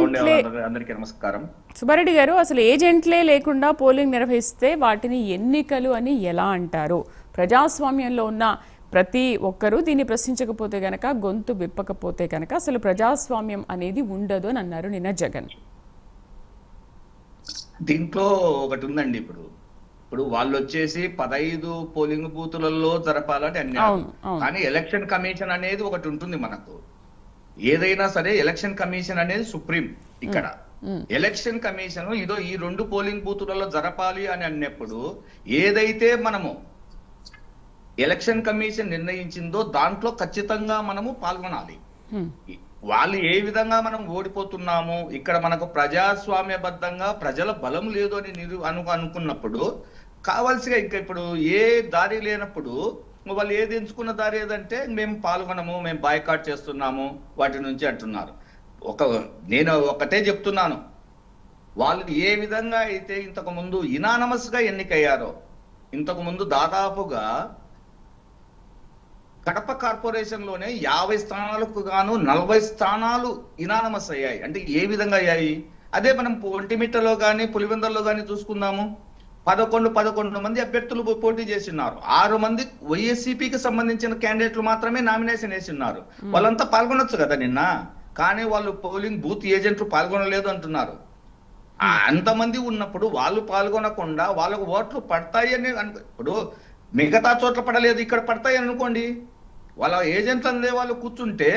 ఏజెంట్లే అందరికీ నమస్కారం. సుబ్బారెడ్డి గారు, అసలు ఏజెంట్లే లేకుండా పోలింగ్ నిర్వహిస్తే వాటిని ఎన్నికలు అని ఎలా అంటారు? ప్రజాస్వామ్యంలో ఉన్న ప్రతి ఒక్కరూ దీన్ని ప్రశ్నించకపోతే గనక, గొంతు విప్పకపోతే గనక అసలు ప్రజాస్వామ్యం అనేది ఉండదు అని అన్నారు నిన్న జగన్. దీంట్లో ఒకటి ఉందండి. ఇప్పుడు వాళ్ళు వచ్చేసి 15 పోలింగ్ బూతులలో జరపాలని అన్నారు. కానీ ఎలక్షన్ కమిషన్ అనేది ఒకటి ఉంటుంది మనకు. ఏదైనా సరే ఎలక్షన్ కమిషన్ అనేది సుప్రీం. ఇక్కడ ఎలక్షన్ కమిషన్ ఇదో ఈ 2 పోలింగ్ బూతులలో జరపాలి అని అన్నప్పుడు ఏదైతే మనము ఎలక్షన్ కమిషన్ నిర్ణయించిందో దాంట్లో ఖచ్చితంగా మనము పాల్గొనాలి. వాళ్ళు ఏ విధంగా మనం ఓడిపోతున్నాము, ఇక్కడ మనకు ప్రజాస్వామ్యబద్ధంగా ప్రజల బలం లేదు అని అనుకున్నప్పుడు కావాల్సిగా ఇంకా ఇప్పుడు ఏ దారి లేనప్పుడు వాళ్ళు ఏది ఎంచుకున్న దారి ఏదంటే మేము పాల్గొనము, మేము బాయ్కాట్ చేస్తున్నాము వాటి నుంచి అంటున్నారు. నేను ఒకటే చెప్తున్నాను, వాళ్ళు ఏ విధంగా అయితే ఇంతకు ముందు ఇనానమస్ గా ఎన్నికయ్యారో, ఇంతకు ముందు దాదాపుగా కడప కార్పొరేషన్ లోనే 50 స్థానాలకు గాను 40 స్థానాలు ఇనానమస్ అయ్యాయి. అంటే ఏ విధంగా అయ్యాయి? అదే మనం ఒంటిమిట్టలో కానీ పులివెందుల్లో కానీ చూసుకుందాము. 11 మంది అభ్యర్థులు పోటీ చేస్తున్నారు. 6 మంది వైఎస్సీపీకి సంబంధించిన క్యాండిడేట్లు మాత్రమే నామినేషన్ వేసిన్నారు. వాళ్ళంతా పాల్గొనొచ్చు కదా నిన్న. కానీ వాళ్ళు పోలింగ్ బూత్ ఏజెంట్లు పాల్గొనలేదు అంటున్నారు. అంతమంది ఉన్నప్పుడు వాళ్ళు పాల్గొనకుండా వాళ్ళకు ఓట్లు పడతాయి అని ఇప్పుడు మిగతా చోట్ల పడలేదు, ఇక్కడ పడతాయి అనుకోండి. వాళ్ళ ఏజెంట్లు అందే వాళ్ళు కూర్చుంటే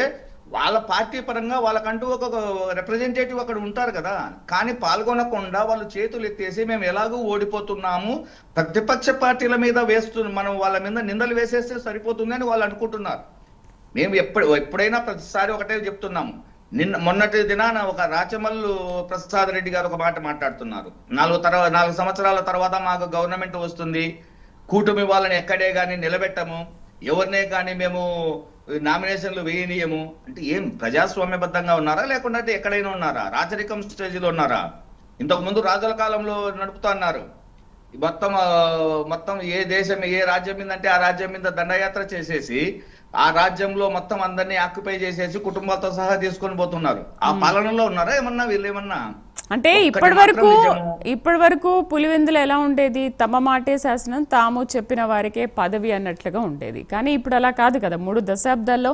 వాళ్ళ పార్టీ పరంగా వాళ్ళకంటూ ఒక రిప్రజెంటేటివ్ అక్కడ ఉంటారు కదా. కానీ పాల్గొనకుండా వాళ్ళు చేతులు ఎత్తేసి మేము ఎలాగూ ఓడిపోతున్నాము, ప్రతిపక్ష పార్టీల మీద మనం వాళ్ళ మీద నిందలు వేసేస్తే సరిపోతుంది అని వాళ్ళు అనుకుంటున్నారు. మేము ఎప్పుడైనా ప్రతిసారి ఒకటే చెప్తున్నాము. మొన్నటి దినాన ఒక రాచమల్లు ప్రసాద్ రెడ్డి గారు ఒక మాట మాట్లాడుతున్నారు. 4 సంవత్సరాల తర్వాత మాకు గవర్నమెంట్ వస్తుంది, కూటమి వాళ్ళని ఎక్కడే కానీ నిలబెట్టము, ఎవరినే కానీ మేము నామినేషన్లు వేయనీయము అంటే ఏం ప్రజాస్వామ్యబద్ధంగా ఉన్నారా, లేకుండా ఎక్కడైనా ఉన్నారా? రాజరికం స్టేజ్లో ఉన్నారా? ఇంతకు ముందు రాజుల కాలంలో నడుపుతా అన్నారు. మొత్తం ఏ దేశం ఏ రాజ్యం మీద అంటే ఆ రాజ్యం మీద దండయాత్ర చేసేసి ఆ రాజ్యంలో మొత్తం అందరినీ ఆక్యుపై చేసేసి కుటుంబాలతో సహా తీసుకొని పోతున్నారు. ఆ పాలనలో ఉన్నారా ఏమన్నా వీళ్ళు? ఏమన్నా అంటే ఇప్పటి వరకు పులివెందులు ఎలా ఉండేది? తమ మాటే శాసనం, తాము చెప్పిన వారికే పదవి అన్నట్లుగా ఉండేది. కానీ ఇప్పుడు అలా కాదు కదా. 3 దశాబ్దాల్లో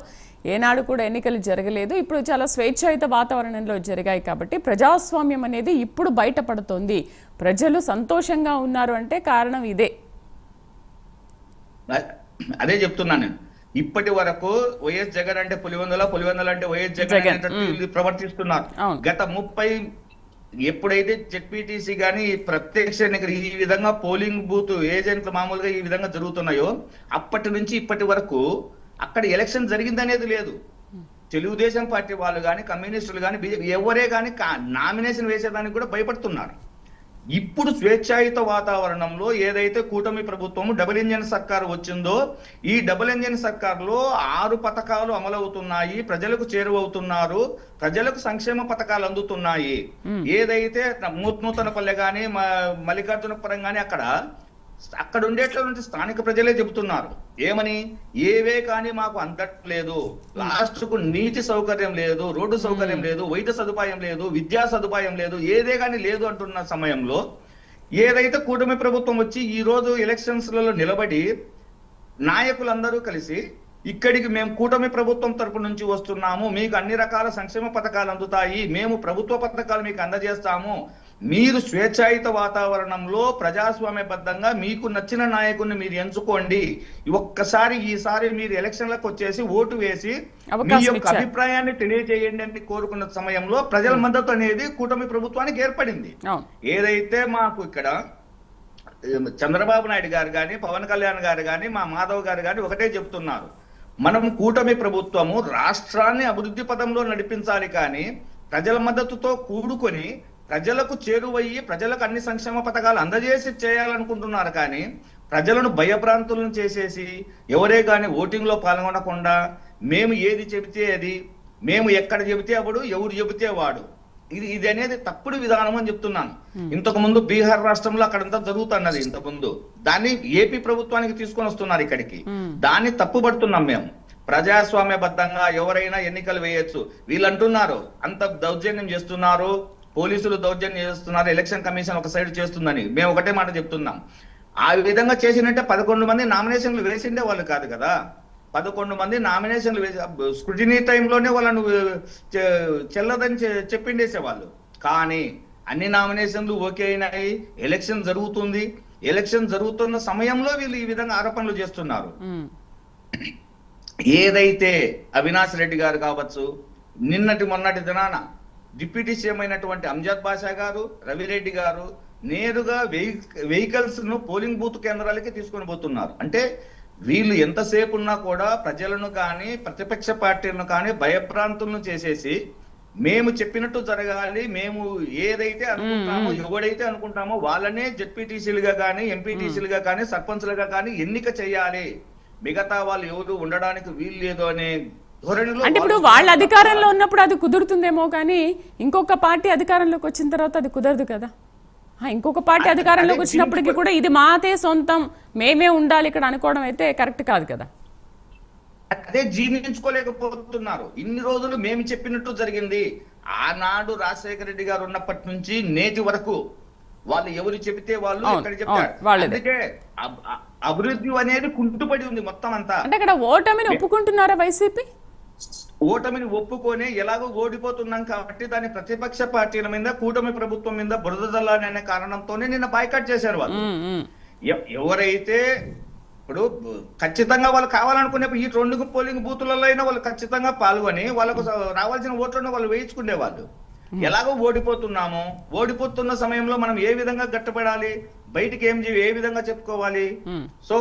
ఏనాడు కూడా ఎన్నికలు జరగలేదు. ఇప్పుడు చాలా స్వేచ్ఛాయుత వాతావరణంలో జరిగాయి కాబట్టి ప్రజాస్వామ్యం అనేది ఇప్పుడు బయటపడుతోంది. ప్రజలు సంతోషంగా ఉన్నారు అంటే కారణం ఇదే. అదే చెప్తున్నాను నేను. ఇప్పటి వరకు వైఎస్ జగన్ అంటే పులివెందుల అంటే వైఎస్ జగన్ ప్రవర్తిస్తున్నారు. గత 30 ఎప్పుడైతే జెడ్పీటీసీ కానీ ప్రత్యక్ష ఎన్నికలు ఈ విధంగా పోలింగ్ బూత్ ఏజెంట్లు మామూలుగా ఈ విధంగా జరుగుతున్నాయో అప్పటి నుంచి ఇప్పటి వరకు అక్కడ ఎలక్షన్ జరిగిందనేది లేదు. తెలుగుదేశం పార్టీ వాళ్ళు కానీ కమ్యూనిస్టులు కానీ బీజేపీ ఎవరే కానీ నామినేషన్ వేసేదానికి కూడా భయపడుతున్నారు. ఇప్పుడు స్వేచ్ఛాయుత వాతావరణంలో ఏదైతే కూటమి ప్రభుత్వం డబుల్ ఇంజన్ సర్కార్ వచ్చిందో ఈ డబుల్ ఇంజన్ సర్కార్ లో 6 పథకాలు అమలవుతున్నాయి, ప్రజలకు చేరువవుతున్నారు, ప్రజలకు సంక్షేమ పథకాలు అందుతున్నాయి. ఏదైతే నూతనపల్లె గాని మల్లికార్జునపురం గాని అక్కడ ఉండేటువంటి స్థానిక ప్రజలే చెబుతున్నారు. ఏమని? ఏవే కానీ మాకు అందట్లేదు, లాస్ట్ కు నీటి సౌకర్యం లేదు, రోడ్డు సౌకర్యం లేదు, వైద్య సదుపాయం లేదు, విద్యా సదుపాయం లేదు, ఏదే కానీ లేదు అంటున్న సమయంలో ఏదైతే కూటమి ప్రభుత్వం వచ్చి ఈ రోజు ఎలక్షన్స్ లలో నిలబడి నాయకులందరూ కలిసి ఇక్కడికి మేము కూటమి ప్రభుత్వం తరపు నుంచి వస్తున్నాము, మీకు అన్ని రకాల సంక్షేమ పథకాలు అందుతాయి, మేము ప్రభుత్వ పథకాలు మీకు అందజేస్తాము, మీరు స్వేచ్ఛాయుత వాతావరణంలో ప్రజాస్వామ్యబద్ధంగా మీకు నచ్చిన నాయకుడిని మీరు ఎంచుకోండి, ఈసారి మీరు ఎలక్షన్లకు వచ్చేసి ఓటు వేసి మీ యొక్క అభిప్రాయాన్ని తెలియజేయండి అని కోరుకున్న సమయంలో ప్రజల మద్దతు అనేది కూటమి ప్రభుత్వానికి ఏర్పడింది. ఏదైతే మాకు ఇక్కడ చంద్రబాబు నాయుడు గారు కానీ పవన్ కళ్యాణ్ గారు కానీ మా మాధవ్ గారు కానీ ఒకటే చెప్తున్నారు, మనం కూటమి ప్రభుత్వము రాష్ట్రాన్ని అభివృద్ధి పదంలో నడిపించాలి, కానీ ప్రజల మద్దతుతో కూడుకొని ప్రజలకు చేరువయ్యి ప్రజలకు అన్ని సంక్షేమ పథకాలు అందజేసి చేయాలనుకుంటున్నారు. కానీ ప్రజలను భయభ్రాంతులను చేసేసి ఎవరే కానీ ఓటింగ్ లో పాల్గొనకుండా మేము ఏది చెబితే అది, మేము ఎక్కడ చెబితే అప్పుడు, ఎవరు చెబితే వాడు, ఇది అనేది తప్పుడు విధానం అని చెప్తున్నాను. ఇంతకు ముందు బీహార్ రాష్ట్రంలో అక్కడంతా జరుగుతున్నది. ఇంతకు ముందు దాన్ని ఏపీ ప్రభుత్వానికి తీసుకొని వస్తున్నారు ఇక్కడికి, దాన్ని తప్పుపడుతున్నాం మేము. ప్రజాస్వామ్యబద్ధంగా ఎవరైనా ఎన్నికలు వేయొచ్చు. వీళ్ళు అంటున్నారు అంత దౌర్జన్యం చేస్తున్నారు, పోలీసులు దౌర్జన్యం చేస్తున్నారు, ఎలక్షన్ కమిషన్ ఒక సైడ్ చేస్తుందని. మేము ఒకటే మాట చెప్తున్నాం, ఆ విధంగా చేసినట్టే 11 మంది నామినేషన్లు వేసిండే వాళ్ళు కాదు కదా. 11 మంది నామినేషన్లు వేసి స్క్రూటినీ టైంలోనే వాళ్ళను చెల్లదని చెప్పిండేసేవాళ్ళు. కానీ అన్ని నామినేషన్లు ఓకే అయినాయి, ఎలక్షన్ జరుగుతుంది. ఎలక్షన్ జరుగుతున్న సమయంలో వీళ్ళు ఈ విధంగా ఆరోపణలు చేస్తున్నారు. ఏదైతే అవినాష్ రెడ్డి గారు కావచ్చు, మొన్నటి దినాన డిప్యూటీ సీఎం అయినటువంటి అంజద్ బాషా గారు, రవిరెడ్డి గారు నేరుగా వెహికల్స్ ను పోలింగ్ బూత్ కేంద్రాలకి తీసుకొని పోతున్నారు. అంటే వీళ్ళు ఎంతసేపు ఉన్నా కూడా ప్రజలను కానీ ప్రతిపక్ష పార్టీలను కానీ భయభ్రాంతులను చేసేసి మేము చెప్పినట్టు జరగాలి, మేము ఏదైతే అనుకుంటామో ఎవడైతే అనుకుంటామో వాళ్ళనే జెడ్పీటీసీలుగా కానీ ఎంపీటీసీలుగా కానీ సర్పంచ్లుగా కానీ ఎన్నిక చేయాలి, మిగతా వాళ్ళు ఎవరు ఉండడానికి వీలు లేదు అనే ధోరణిలో. అంటే ఇప్పుడు వాళ్ళ అధికారంలో ఉన్నప్పుడు అది కుదురుతుందేమో కానీ ఇంకొక పార్టీ అధికారంలోకి వచ్చిన తర్వాత అది కుదరదు కదా. ఇంకొక పార్టీ అధికారంలోకి వచ్చినప్పటికీ కూడా ఇది మాతే సొంతం, మేమే ఉండాలి ఇక్కడ అనుకోవడం అయితే కరెక్ట్ కాదు కదా. అదే జీర్ణించుకోలేకపోతున్నారు. ఇన్ని రోజులు మేము చెప్పినట్టు జరిగింది. ఆనాడు రాజశేఖర రెడ్డి గారు ఉన్నప్పటి నుంచి నేటి వరకు వాళ్ళు ఎవరు చెబితే వాళ్ళు ఇక్కడ చెప్పారు. అందుకే అభివృద్ధి అనేది కుంటుపడి ఉంది మొత్తం అంతా. అంటే అక్కడ ఓటమిని ఒప్పుకుంటున్నారా వైసీపీ? ఓటమిని ఒప్పుకొని ఎలాగో ఓడిపోతున్నాం కాబట్టి దాని ప్రతిపక్ష పార్టీల మీద కూటమి ప్రభుత్వం మీద బురద జల్లాలి అనే కారణంతోనే నిన్న బాయ్కాట్ చేశారు వాళ్ళు. ఎవరైతే ఇప్పుడు ఖచ్చితంగా వాళ్ళు కావాలనుకునేప్పుడు ఈ 2 పోలింగ్ బూతులలో అయినా వాళ్ళు ఖచ్చితంగా పాల్గొని వాళ్ళకు రావాల్సిన ఓట్లను వాళ్ళు వేయించుకునేవాళ్ళు. ఎలాగో ఓడిపోతున్నాము, ఓడిపోతున్న సమయంలో మనం ఏ విధంగా గట్టపడాలి, బయటికి ఏ విధంగా చెప్పుకోవాలి. సో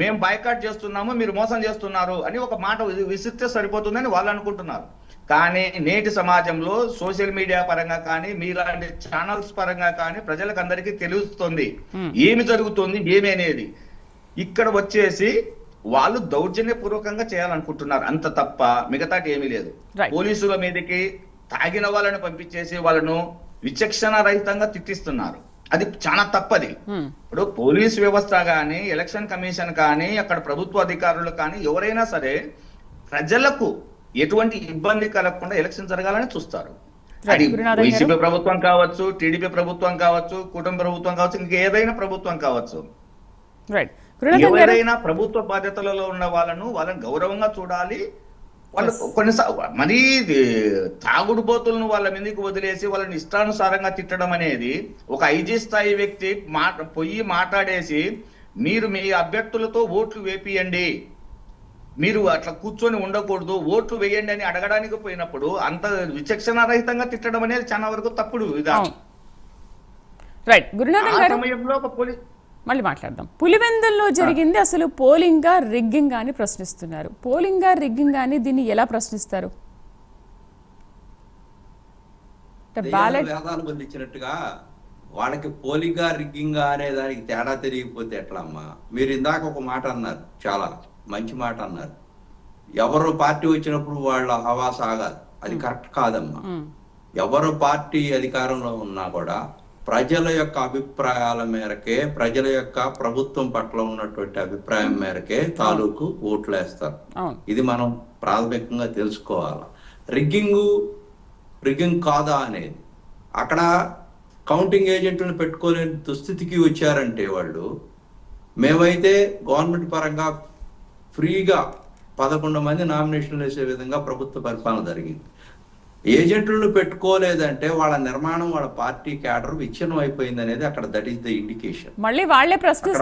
మేము బాయ్కాట్ చేస్తున్నాము, మీరు మోసం చేస్తున్నారు అని ఒక మాట విసిరితే సరిపోతుందని వాళ్ళు అనుకుంటున్నారు. కానీ నేటి సమాజంలో సోషల్ మీడియా పరంగా కానీ మీలాంటి ఛానల్స్ పరంగా కానీ ప్రజలకు అందరికీ తెలుస్తుంది ఏమి జరుగుతుంది ఏమి అనేది. ఇక్కడ వచ్చేసి వాళ్ళు దౌర్జన్యపూర్వకంగా చేయాలనుకుంటున్నారు అంత తప్ప మిగతాటి ఏమీ లేదు. పోలీసుల మీదకి తాగిన వాళ్ళని పంపించేసి వాళ్ళను విచక్షణ రహితంగా తిట్టిస్తున్నారు. అది చాలా తప్పది. ఇప్పుడు పోలీస్ వ్యవస్థ కానీ ఎలక్షన్ కమిషన్ కానీ అక్కడ ప్రభుత్వ అధికారులు కానీ ఎవరైనా సరే ప్రజలకు ఎటువంటి ఇబ్బంది కలగకుండా ఎలక్షన్ జరగాలని చూస్తారు. అది వైసీపీ ప్రభుత్వం కావచ్చు, టీడీపీ ప్రభుత్వం కావచ్చు, కూటమి ప్రభుత్వం కావచ్చు, ఇంకా ఏదైనా ప్రభుత్వం కావచ్చు. ఎవరైనా ప్రభుత్వ బాధ్యతలలో ఉన్న వాళ్ళను గౌరవంగా చూడాలి. వాళ్ళు కొన్నిసార్లు మరీ తాగుడు బోతులను వాళ్ళ మీదకి వదిలేసి వాళ్ళని ఇష్టానుసారంగా తిట్టడం అనేది, ఒక ఐజీ స్థాయి వ్యక్తి పొయ్యి మాట్లాడేసి మీరు మీ అభ్యర్థులతో ఓట్లు వేపియండి, మీరు అట్లా కూర్చొని ఉండకూడదు, ఓట్లు వేయండి అని అడగడానికి పోయినప్పుడు అంత విచక్షణ రహితంగా తిట్టడం అనేది చాలా వరకు తప్పుడు విధానం. సమయంలో ఒక పోలీస్ మళ్ళీ మాట్లాడదాం. పులివెందుల్లో జరిగింది అసలు పోలింగ్ రిగ్గింగ్ అని ప్రశ్నిస్తున్నారు. పోలింగ్ రిగ్గింగ్ అని దీన్ని ఎలా ప్రశ్నిస్తారు? వేదాలు బంధించినట్టుగా వాళ్ళకి పోలింగ్ రిగ్గింగ్ అనే దానికి తేడా తెలియకపోతే ఎట్లా అమ్మా? మీరు ఇందాక ఒక మాట అన్నారు, చాలా మంచి మాట అన్నారు, ఎవరు పార్టీ వచ్చినప్పుడు వాళ్ళ హవా సాగాలి. అది కరెక్ట్ కాదమ్మా. ఎవరు పార్టీ అధికారంలో ఉన్నా కూడా ప్రజల యొక్క అభిప్రాయాల మేరకే, ప్రజల యొక్క ప్రభుత్వం పట్ల ఉన్నటువంటి అభిప్రాయం మేరకే తాలూకు ఓట్లు వేస్తారు. ఇది మనం ప్రాథమికంగా తెలుసుకోవాలి. రిగ్గింగ్ కాదా అనేది అక్కడ కౌంటింగ్ ఏజెంట్లను పెట్టుకోలేని దుస్థితికి వచ్చారంటే వాళ్ళు, మేమైతే గవర్నమెంట్ పరంగా ఫ్రీగా 11 మంది నామినేషన్లు వేసే విధంగా ప్రభుత్వ పరిపాలన జరిగింది. ఏజెంట్లను పెట్టుకోలేదంటే వాళ్ళ నిర్మాణం, వాళ్ళ పార్టీ క్యాడర్ విచ్ఛిన్నం అయిపోయింది అనేది అక్కడ దట్ ఈస్ ద ఇండికేషన్. మళ్ళీ వాళ్ళే ప్రశ్నిస్తారు.